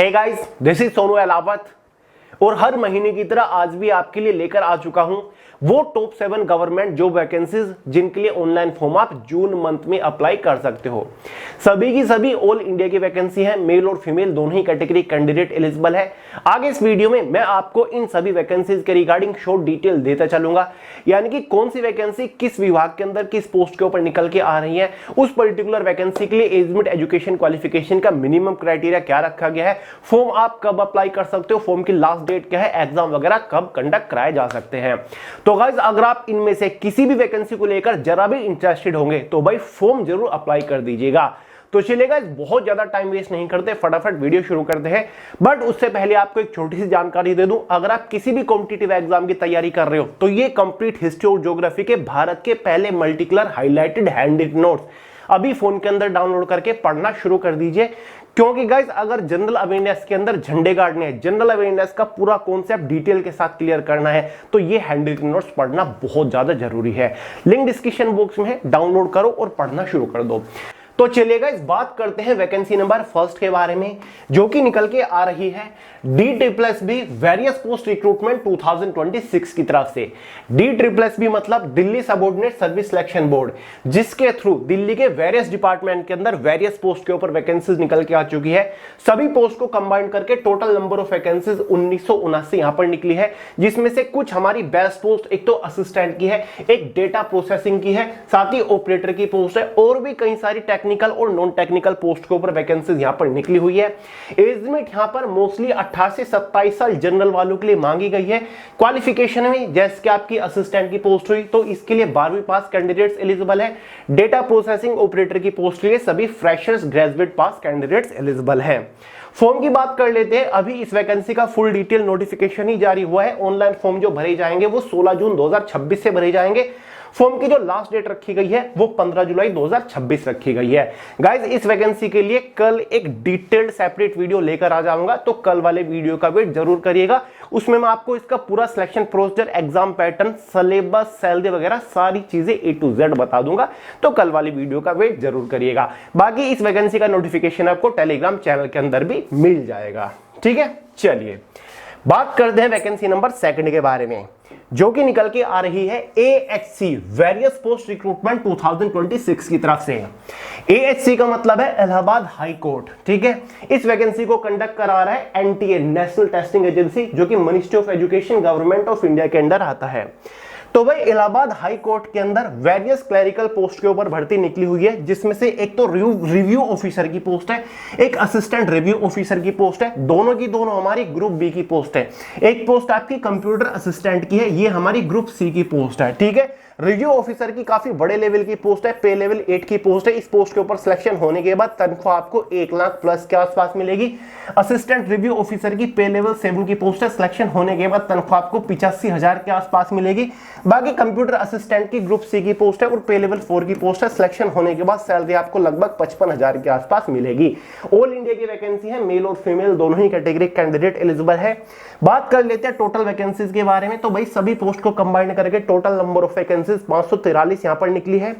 Hey guys, this is Sonu Alawat और हर महीने की तरह आज भी आपके लिए लेकर आ चुका हूं वो टॉप 7 गवर्नमेंट जॉब वैकेंसीज जिनके लिए ऑनलाइन फॉर्म आप जून मंथ में अप्लाई कर सकते हो। सभी की सभी ऑल इंडिया की वैकेंसी है, मेल और फीमेल दोनों ही कैटेगरी कैंडिडेट एलिजिबल है। आगे इस वीडियो में मैं आपको इन सभी वैकेंसीज के रिगार्डिंग शॉर्ट डिटेल देता चलूंगा, यानी कि कौन सी वैकेंसी किस विभाग के अंदर किस पोस्ट के ऊपर निकल के आ रही है, उस पर्टिकुलर वैकेंसी के लिए एज लिमिट, एजुकेशन क्वालिफिकेशन का मिनिमम क्राइटेरिया क्या रखा गया है, फॉर्म आप कब अप्लाई कर सकते हो, फॉर्म की लास्ट डेट क्या है, एग्जाम वगैरह कब कंडक्ट कराए जा सकते हैं। तो गाइस, अगर आप इनमें से किसी भी वैकेंसी को लेकर जरा भी इंटरेस्टेड होंगे तो भाई फॉर्म जरूर अप्लाई कर दीजिएगा। तो चलेगा, बहुत ज्यादा टाइम वेस्ट नहीं करते, फटाफट वीडियो शुरू करते हैं। बट उससे पहले आपको एक छोटी सी जानकारी दे दूं, अगर आप किसी भी कॉम्पिटिटिव एग्जाम की तैयारी कर रहे हो तो ये कंप्लीट हिस्ट्री और ज्योग्राफी के भारत के पहले multi colour highlighted hand notes अभी फोन के अंदर डाउनलोड करके पढ़ना शुरू कर दीजिए। क्योंकि गाइस, अगर जनरल अवेयरनेस के अंदर झंडे गाड़ने हैं, जनरल अवेयरनेस का पूरा कॉन्सेप्ट डिटेल के साथ क्लियर करना है, तो ये हैंड रिटन नोट्स पढ़ना बहुत ज्यादा जरूरी है। लिंक डिस्क्रिप्शन बॉक्स में है, डाउनलोड करो और पढ़ना शुरू कर दो। तो चलिएगा, इस बात करते हैं वैकेंसी नंबर फर्स्ट के बारे में, जो कि निकल के आ रही है DSSB वेरियस पोस्ट रिक्रूटमेंट 2026 की तरफ से। DSSB मतलब Delhi subordinate service selection board, जिसके थ्रू दिल्ली के वेरियस डिपार्टमेंट के अंदर वेरियस पोस्ट के ऊपर वैकेंसीज निकल के आ चुकी है। सभी पोस्ट को कंबाइन करके टोटल नंबर ऑफ वैकेंसीज 1979 यहां पर निकली है, जिसमें से कुछ हमारी बेस्ट पोस्ट एक तो असिस्टेंट की है, एक डेटा प्रोसेसिंग की है, साथ ही ऑपरेटर की पोस्ट है, और भी कई सारी टेक्निकल और नॉन टेक्निकल पोस्ट के ऊपर वैकेंसीज यहां पर निकली हुई है। एज लिमिट यहां पर मोस्टली 18 से 27 साल जनरल वालों के लिए मांगी गई है। क्वालिफिकेशन में जैसे कि आपकी असिस्टेंट की पोस्ट हुई तो इसके लिए 12वीं पास कैंडिडेट्स एलिजिबल है। डेटा प्रोसेसिंग ऑपरेटर की पोस्ट के लिए सभी फ्रेशर्स ग्रेजुएट पास कैंडिडेट्स एलिजिबल है। फॉर्म की बात कर लेते हैं। अभी इस वैकेंसी का फुल डिटेल नोटिफिकेशन ही जारी हुआ है। ऑनलाइन फॉर्म जो भरे जाएंगे वो 16 जून 2026 से भरे जाएंगे। फॉर्म की जो लास्ट डेट रखी गई है वो 15 जुलाई 2026 रखी गई है। गाइस, इस वैकेंसी के लिए कल एक डिटेल्ड सेपरेट वीडियो लेकर आ जाऊंगा, तो कल वाले वीडियो का वेट जरूर करिएगा। उसमें मैं आपको इसका पूरा selection procedure, exam pattern, syllabus, salary वगैरह सारी चीजें A to Z बता दूंगा, तो कल वाली वीडियो का वेट जरूर करिएगा। बाकी इस वैकेंसी का नोटिफिकेशन आपको टेलीग्राम चैनल के अंदर भी मिल जाएगा। ठीक है, चलिए बात करते हैं वैकेंसी नंबर सेकंड के बारे में, जो कि निकल के आ रही है AHC वेरियस पोस्ट रिक्रूटमेंट 2026 की तरफ से। AHC का मतलब है इलाहाबाद हाई कोर्ट। ठीक है, इस वैकेंसी को कंडक्ट करा रहा है NTA नेशनल टेस्टिंग एजेंसी, जो कि ministry of education government of India के अंडर आता है। तो भाई, इलाहाबाद हाई कोर्ट के अंदर वेरियस क्लरिकल पोस्ट के ऊपर भर्ती निकली हुई है, जिसमें से एक तो रिव्यू ऑफिसर की पोस्ट है, एक असिस्टेंट रिव्यू ऑफिसर की पोस्ट है। दोनों की दोनों हमारी ग्रुप बी की पोस्ट है। एक पोस्ट आपकी कंप्यूटर असिस्टेंट की है, ये हमारी ग्रुप सी की पोस्ट है। ठीक है, रिव्यू ऑफिसर की काफी बड़े लेवल की पोस्ट है, पे लेवल 8 की पोस्ट है। इस पोस्ट के ऊपर सिलेक्शन होने के बाद तनख्वाह आपको 1 लाख प्लस के आसपास मिलेगी। असिस्टेंट रिव्यू ऑफिसर की पे लेवल 7 की पोस्ट है, सिलेक्शन होने के बाद तनख्वाह आपको 85,000 के आसपास मिलेगी। बाकी कंप्यूटर असिस्टेंट की ग्रुप सी की पोस्ट है और पे लेवल 4 की पोस्ट है, सिलेक्शन होने के बाद सैलरी आपको लगभग 55,000 के आसपास मिलेगी। ऑल इंडिया की वैकेंसी है, मेल और फीमेल दोनों ही कैटेगरी कैंडिडेट एलिजिबल है। बात कर लेते हैं टोटल वैकेंसीज के बारे में। तो भाई, सभी पोस्ट को कंबाइन करके टोटल नंबर ऑफ वैकेंसीज 543 यहां पर निकली है।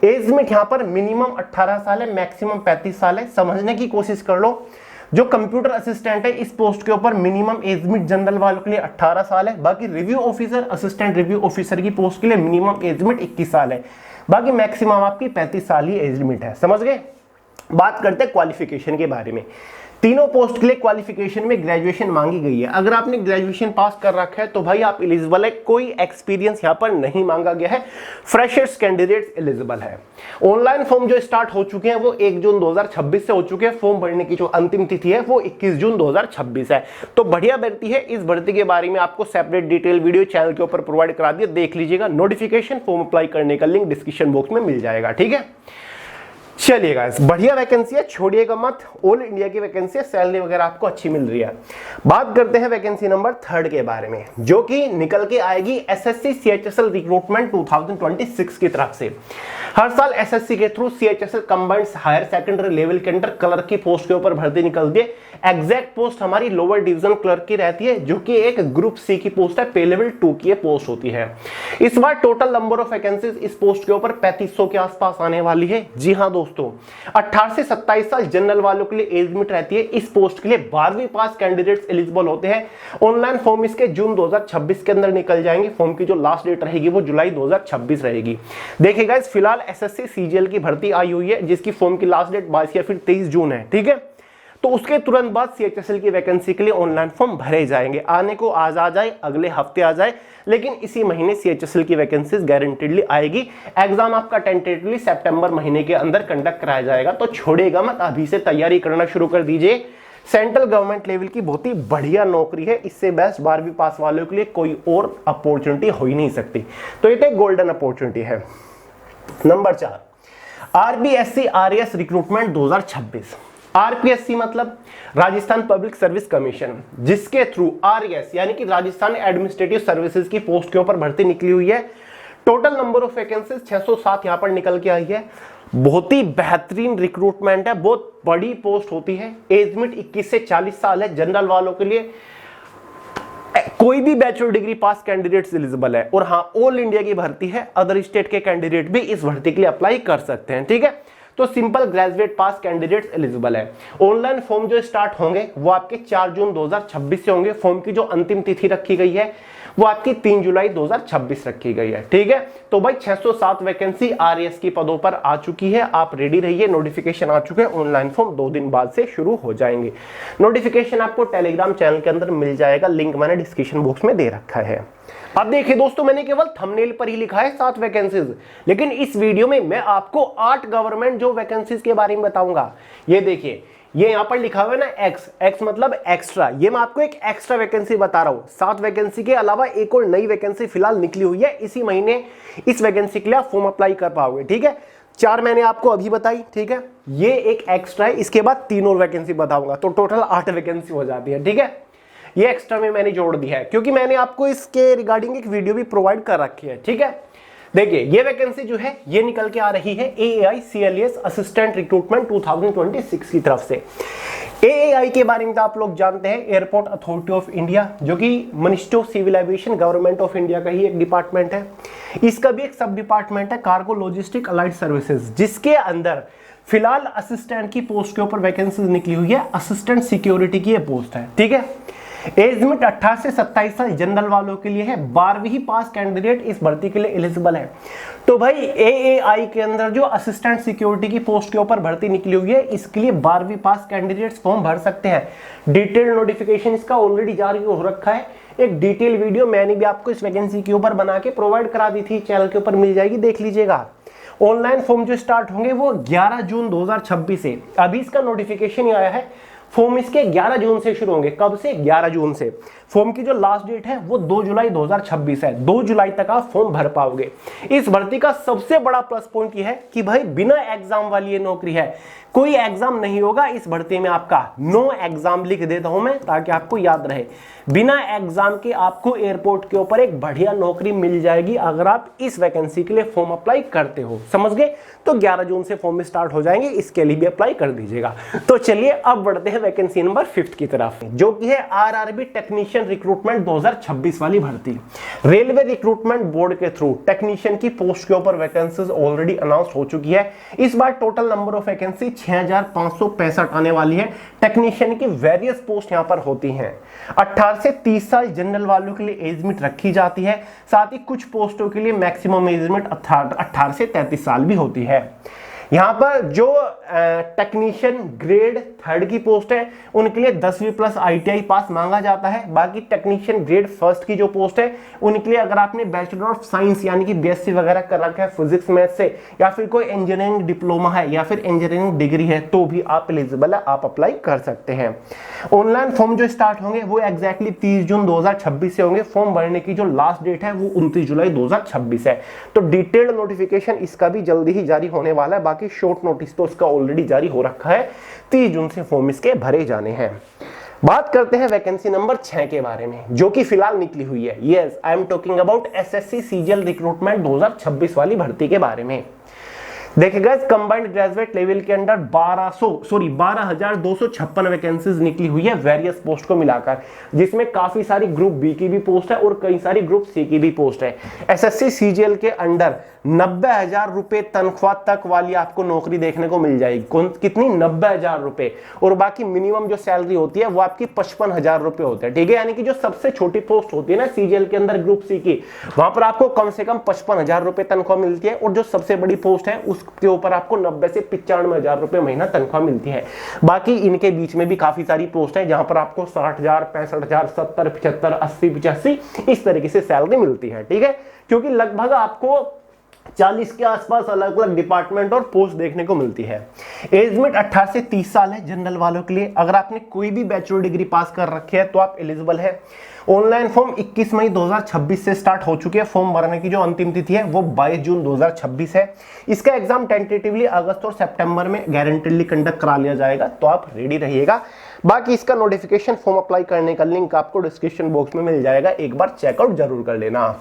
एज लिमिट यहां पर मिनिमम 18 साल है, मैक्सिमम 35 साल है। समझने की कोशिश कर लो, जो कंप्यूटर असिस्टेंट है इस पोस्ट के ऊपर मिनिमम एज लिमिट जनरल वालों के लिए 18 साल है। बाकी review officer, assistant review officer की पोस्ट के लिए मिनिमम एज लिमिट 21 साल है। बाकी मैक्सिमम आपकी 35 साल ही एज लिमिट है। समझ गए। बात करते हैं क्वालिफिकेशन के बारे में। तीनों पोस्ट के लिए क्वालिफिकेशन में ग्रेजुएशन मांगी गई है। अगर आपने ग्रेजुएशन पास कर रखा है तो भाई आप एलिजिबल है, कोई एक्सपीरियंस यहां पर नहीं मांगा गया है। फ्रेशर्स कैंडिडेट्स एलिजिबल है। ऑनलाइन फॉर्म जो स्टार्ट हो चुके हैं वो 1 जून 2026 से हो चुके हैं। फॉर्म भरने की जो अंतिम तिथि है वो 21 जून 2026 है। तो बढ़िया भर्ती है। इस भर्ती के बारे में आपको सेपरेट डिटेल वीडियो चैनल के ऊपर प्रोवाइड करा दिया, देख लीजिएगा। नोटिफिकेशन, फॉर्म अप्लाई करने का लिंक डिस्क्रिप्शन बॉक्स में मिल जाएगा। ठीक है, चलिएगा, बढ़िया वैकेंसी है, छोड़िएगा मत। ऑल इंडिया की वैकेंसी है, सैलरी वगैरह आपको अच्छी मिल रही है। बात करते हैं वैकेंसी नंबर थर्ड के बारे में, जो कि निकल के आएगी SSC CHSL रिक्रूटमेंट 2026 की तरफ से। हर साल SSC के through CHSL combined higher secondary level के अंडर क्लर्क की पोस्ट के ऊपर भर्ती निकलती है। एग्जैक्ट पोस्ट हमारी लोअर डिवीजन क्लर्क की रहती है, जो कि एक ग्रुप सी की पोस्ट है, पे लेवल 2 की पोस्ट होती है। इस बार टोटल नंबर ऑफ वैकेंसीज इस पोस्ट के ऊपर 3500 के आसपास आने वाली है। जी हाँ दोस्तों, दोस्तों 18 से 27 साल जनरल वालों के लिए एज लिमिट रहती है। इस पोस्ट के लिए 12वीं पास कैंडिडेट्स एलिजिबल होते हैं। ऑनलाइन फॉर्म इसके जून 2026 के अंदर निकल जाएंगे। फॉर्म की जो लास्ट डेट रहेगी वो जुलाई 2026 रहेगी। देखिए गाइस, फिलहाल एसएससी सीजीएल की भर्ती आई हुई है जिसकी फॉर्म की लास्ट डेट 22 या फिर 23 जून है। ठीक है, तो उसके तुरंत बाद सीएचएसएल की वैकेंसी के लिए ऑनलाइन फॉर्म भरे जाएंगे। आने को आज आ जाए, अगले हफ्ते आ जाए, लेकिन इसी महीने सीएचएसएल की वैकेंसीज गारंटेडली आएगी। एग्जाम आपका टेंटेटिवली सितंबर महीने के अंदर कंडक्ट कराया जाएगा, तो छोड़ेगा मत, अभी से तैयारी करना शुरू कर दीजिए। सेंट्रल गवर्नमेंट लेवल की बहुत ही बढ़िया नौकरी है। इससे बेस्ट 12वीं पास वालों के लिए कोई और अपॉर्चुनिटी हो ही नहीं सकती, तो ये तो गोल्डन अपॉर्चुनिटी है। Number 4, RBSC RAS recruitment 2026। RPSC मतलब राजस्थान पब्लिक सर्विस कमीशन, जिसके थ्रू आरएएस यानी कि राजस्थान एडमिनिस्ट्रेटिव सर्विसेज की पोस्ट के ऊपर भर्ती निकली हुई है। टोटल नंबर ऑफ वैकेंसीज 607 यहां पर निकल के आई है। बहुत ही बेहतरीन रिक्रूटमेंट है, बहुत बड़ी पोस्ट होती है। एज लिमिट 21 से 40 साल है। जनरल वालों के लिए कोई भी बैचलर डिग्री पास कैंडिडेट्स एलिजिबल है। और हाँ, ऑल इंडिया की भर्ती है, अदर स्टेट के कैंडिडेट भी इस भर्ती के लिए अप्लाई कर सकते हैं। ठीक है, तो सिंपल ग्रेजुएट पास कैंडिडेट्स एलिजिबल है। ऑनलाइन फॉर्म जो स्टार्ट होंगे वो आपके 4 जून 2026 से होंगे। फॉर्म की जो अंतिम तिथि रखी गई है वो आपकी 3 जुलाई 2026 रखी गई है। ठीक है, तो भाई 607 वैकेंसी आरएएस की पदों पर आ चुकी है। आप रेडी रहिए, नोटिफिकेशन आ चुके हैं। ऑनलाइन फॉर्म 2 दिन बाद से शुरू हो जाएंगे। नोटिफिकेशन आपको टेलीग्राम चैनल के अंदर मिल जाएगा, लिंक मैंने डिस्क्रिप्शन बॉक्स में दे रखा है। अब देखिए दोस्तों, मैंने केवल थंबनेल पर ही लिखा है 7 वैकेंसीज, लेकिन इस वीडियो में मैं आपको 8 गवर्नमेंट जॉब वैकेंसीज के बारे में बताऊंगा। ये देखिए, ये यहां पर लिखा हुआ है ना एक्स मतलब एक्स्ट्रा। ये मैं आपको एक एक्स्ट्रा वैकेंसी बता रहा हूं। 7 वैकेंसी के अलावा एक और नई वैकेंसी फिलहाल निकली हुई है। इसी महीने इस वैकेंसी के लिए आप फॉर्म अप्लाई कर पाओगे। ठीक है, 4 मैंने आपको अभी बताई। ठीक है, ये एक एक्स्ट्रा है, इसके बाद 3 और वैकेंसी बताऊंगा, तो टोटल 8 वैकेंसी हो जाती है। ठीक है, ये एक्स्ट्रा में मैंने जोड़ दिया है क्योंकि मैंने आपको इसके रिगार्डिंग एक वीडियो भी प्रोवाइड कर रखी है। ठीक है, देखिए ये वैकेंसी जो है ये निकल के आ रही है एएआई सीएलएस असिस्टेंट रिक्रूटमेंट 2026 की तरफ से। एएआई के बारे में तो आप लोग जानते हैं, एयरपोर्ट अथॉरिटी ऑफ इंडिया, जो कि ministry of civil aviation government of India का ही एक डिपार्टमेंट है। इसका भी एक सब डिपार्टमेंट है कार्गो लॉजिस्टिक अलाइड सर्विसेज, जिसके अंदर फिलहाल असिस्टेंट की पोस्ट के ऊपर वैकेंसी निकली हुई है। असिस्टेंट सिक्योरिटी की ये पोस्ट है। ठीक है, एज लिमिट 18 से 27 साल जनरल वालों के लिए है। 12वीं पास कैंडिडेट इस भर्ती के लिए एलिजिबल है। तो भाई एएआई के अंदर जो असिस्टेंट सिक्योरिटी की पोस्ट के ऊपर भर्ती निकली हुई है, इसके लिए 12वीं पास कैंडिडेट्स फॉर्म भर सकते हैं। डिटेल नोटिफिकेशन इसका ऑलरेडी जारी हो रखा है। एक डिटेल वीडियो मैंने भी आपको इस वैकेंसी के ऊपर बना के प्रोवाइड करा दी थी, चैनल के ऊपर मिल जाएगी, देख लीजिएगा। ऑनलाइन फॉर्म जो स्टार्ट होंगे वो 11 जून 2026 से। अभी इसका नोटिफिकेशन ही आया है। फॉर्म इसके 11 जून से शुरू होंगे। कब से? 11 जून से। फॉर्म की जो लास्ट डेट है वो 2 जुलाई 2026 है। 2 जुलाई तक आप फॉर्म भर पाओगे। इस भर्ती का सबसे बड़ा प्लस पॉइंट ये है कि भाई बिना एग्जाम वाली ये नौकरी है। कोई एग्जाम नहीं होगा इस भर्ती में आपका। नो एग्जाम लिख देता हूं मैं ताकि आपको याद रहे। बिना एग्जाम के आपको एयरपोर्ट के ऊपर एक बढ़िया नौकरी मिल जाएगी अगर आप इस वैकेंसी के लिए फॉर्म अप्लाई करते हो। समझ गए? तो 11 जून से फॉर्म स्टार्ट हो जाएंगे, इसके लिए भी अप्लाई कर दीजिएगा। तो चलिए अब बढ़ते हैं वैकेंसी नंबर 5 की तरफ, जो कि है आरआरबी टेक्नीशियन रिक्रूटमेंट 2026 वाली भर्ती। रेलवे रिक्रूटमेंट बोर्ड के थ्रू टेक्नीशियन की पोस्ट के ऊपर वैकेंसीज ऑलरेडी अनाउंस हो चुकी है। इस बार टोटल नंबर ऑफ वैकेंसी 6565 आने वाली है। टेक्नीशियन की वेरियस पोस्ट यहां पर होती हैं। 18 से 30 साल जनरल वालों के लिए एज लिमिट रखी जाती है। साथ ही कुछ पोस्टों के लिए मैक्सिमम एज लिमिट 18 से 33 साल भी होती है। यहां पर जो टेक्नीशियन ग्रेड 3 की पोस्ट है उनके लिए 10वीं प्लस आईटीआई पास मांगा जाता है। बाकी टेक्नीशियन ग्रेड 1 की जो पोस्ट है उनके लिए अगर आपने बैचलर ऑफ साइंस यानी कि बीएससी वगैरह कर रखा है फिजिक्स मैथ से, या फिर कोई इंजीनियरिंग डिप्लोमा है या फिर इंजीनियरिंग डिग्री है, तो भी आप एलिजिबल है, आप अप्लाई कर सकते हैं। ऑनलाइन फॉर्म जो स्टार्ट होंगे वो एग्जैक्टली 30 जून 2026 से होंगे। फॉर्म भरने की जो लास्ट डेट है वो 29 जुलाई 2026 है। तो डिटेल्ड नोटिफिकेशन इसका भी जल्दी ही जारी होने वाला है। बाकी शॉर्ट नोटिस तो इसका ऑलरेडी जारी हो रखा है। 30 जून से फॉर्म इसके भरे जाने हैं। बात करते हैं वैकेंसी नंबर 6 के बारे में, जो कि फिलहाल निकली हुई है। Yes, I am talking about SSC CGL recruitment 2026 वाली भर्ती के बारे में। देखिए गाइस, कंबाइंड ग्रेजुएट लेवल के अंडर 12,256 वैकेंसीज निकली हुई है वेरियस पोस्ट को मिलाकर, जिसमें काफी सारी ग्रुप बी की भी पोस्ट है और कई सारी ग्रुप सी की भी पोस्ट है। एसएससी सीजीएल के अंडर 90,000 रुपए तनख्वाह तक वाली आपको नौकरी देखने को मिल जाएगी। कितनी? 90,000 रुपए। और बाकी मिनिमम जो सैलरी होती है वो आपकी 55,000 रुपए होते हैं, ठीक है। यानी कि जो सबसे छोटी पोस्ट होती है ना सीजीएल के अंदर ग्रुप सी की, वहां पर आपको कम से कम 55,000 रुपए तनख्वाह मिलती है, और जो सबसे बड़ी पोस्ट है उसके ऊपर आपको 90 से 95,000 रुपए महीना तनख्वाह मिलती है। बाकी इनके बीच में भी काफी सारी पोस्ट है जहां पर आपको 60,000, 65,000, 70, 75, 80, 85 इस तरीके से सैलरी मिलती है, ठीक है। क्योंकि लगभग आपको 40 के आसपास अलग अलग डिपार्टमेंट और पोस्ट देखने को मिलती है। एज लिमिट 18 से 30 साल है जनरल वालों के लिए। अगर आपने कोई भी बैचलर डिग्री पास कर रखी है तो आप एलिजिबल है। ऑनलाइन फॉर्म 21 मई 2026 से स्टार्ट हो चुके हैं। फॉर्म भरने की जो अंतिम तिथि है वो 22 जून 2026 है। इसका एग्जाम टेंटेटिवली अगस्त और सितंबर में गारंटेडली कंडक्ट करा लिया जाएगा, तो आप रेडी रहिएगा। बाकी इसका नोटिफिकेशन फॉर्म अप्लाई करने का लिंक आपको डिस्क्रिप्शन बॉक्स में मिल जाएगा, एक बार चेकआउट जरूर कर लेना।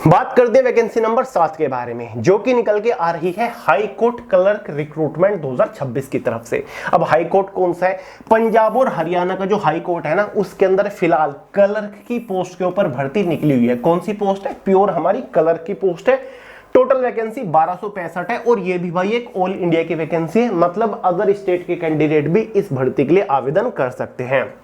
बात करते हैं वैकेंसी नंबर 7 के बारे में, जो कि निकल के आ रही है हाई कोर्ट क्लर्क रिक्रूटमेंट 2026 की तरफ से। अब हाई कोर्ट कौन सा है? पंजाब और हरियाणा का जो हाई कोर्ट है ना, उसके अंदर फिलहाल क्लर्क की पोस्ट के ऊपर भर्ती निकली हुई है। कौन सी पोस्ट है? प्योर हमारी क्लर्क की पोस्ट है। टोटल वैकेंसी 1265 है, और ये भी भाई एक ऑल इंडिया की वैकेंसी है, मतलब अदर स्टेट के कैंडिडेट भी इस भर्ती के लिए आवेदन कर सकते हैं।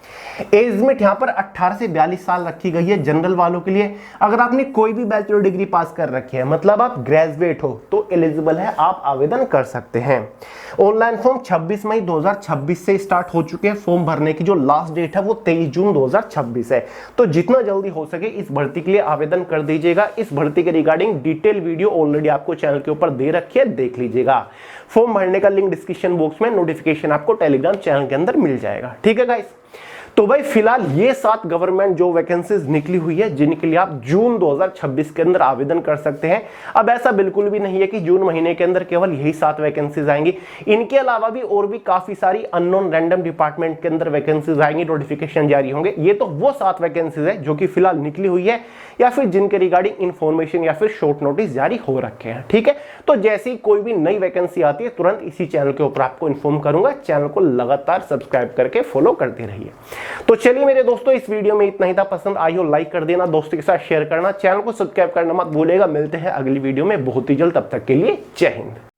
एज लिमिट यहाँ पर 18 से 42 साल रखी गई है जनरल वालों के लिए। अगर आपने कोई भी बैचलर डिग्री पास कर रखी है, मतलब आप ग्रेजुएट हो, तो एलिजिबल है, आप आवेदन कर सकते हैं। ऑनलाइन फॉर्म 26 मई 2026 से स्टार्ट हो चुके हैं। फॉर्म भरने की जो लास्ट डेट है वो 23 जून 2026 है। तो जितना जल्दी हो सके इस भर्ती के लिए आवेदन कर दीजिएगा। इस भर्ती के रिगार्डिंग डिटेल वीडियो ऑलरेडी आपको चैनल के ऊपर दे रखी है, देख लीजिएगा। फॉर्म भरने का लिंक डिस्क्रिप्शन बॉक्स में, नोटिफिकेशन आपको टेलीग्राम चैनल के अंदर मिल जाएगा, ठीक है गाइस। तो भाई फिलहाल ये 7 गवर्नमेंट जो वैकेंसीज निकली हुई है, जिनके लिए आप जून 2026 के अंदर आवेदन कर सकते हैं। अब ऐसा बिल्कुल भी नहीं है कि जून महीने के अंदर केवल यही 7 वैकेंसीज आएंगी। इनके अलावा भी और भी काफी सारी अननोन रैंडम डिपार्टमेंट के अंदर वैकेंसीज आएंगी, नोटिफिकेशन जारी होंगे। ये तो वो 7 वैकेंसीज है जो कि फिलहाल निकली हुई है, या फिर जिनके रिगार्डिंग इंफॉर्मेशन या फिर शॉर्ट नोटिस जारी हो रखे हैं, ठीक है। तो जैसी कोई भी नई वैकेंसी आती है तुरंत इसी चैनल के ऊपर आपको इन्फॉर्म करूंगा। चैनल को लगातार सब्सक्राइब करके फॉलो करते रहिए। तो चलिए मेरे दोस्तों, इस वीडियो में इतना ही था। पसंद आई हो लाइक कर देना, दोस्तों के साथ शेयर करना, चैनल को सब्सक्राइब करना मत भूलिएगा। मिलते हैं अगली वीडियो में बहुत ही जल्द, तब तक के लिए जय हिंद।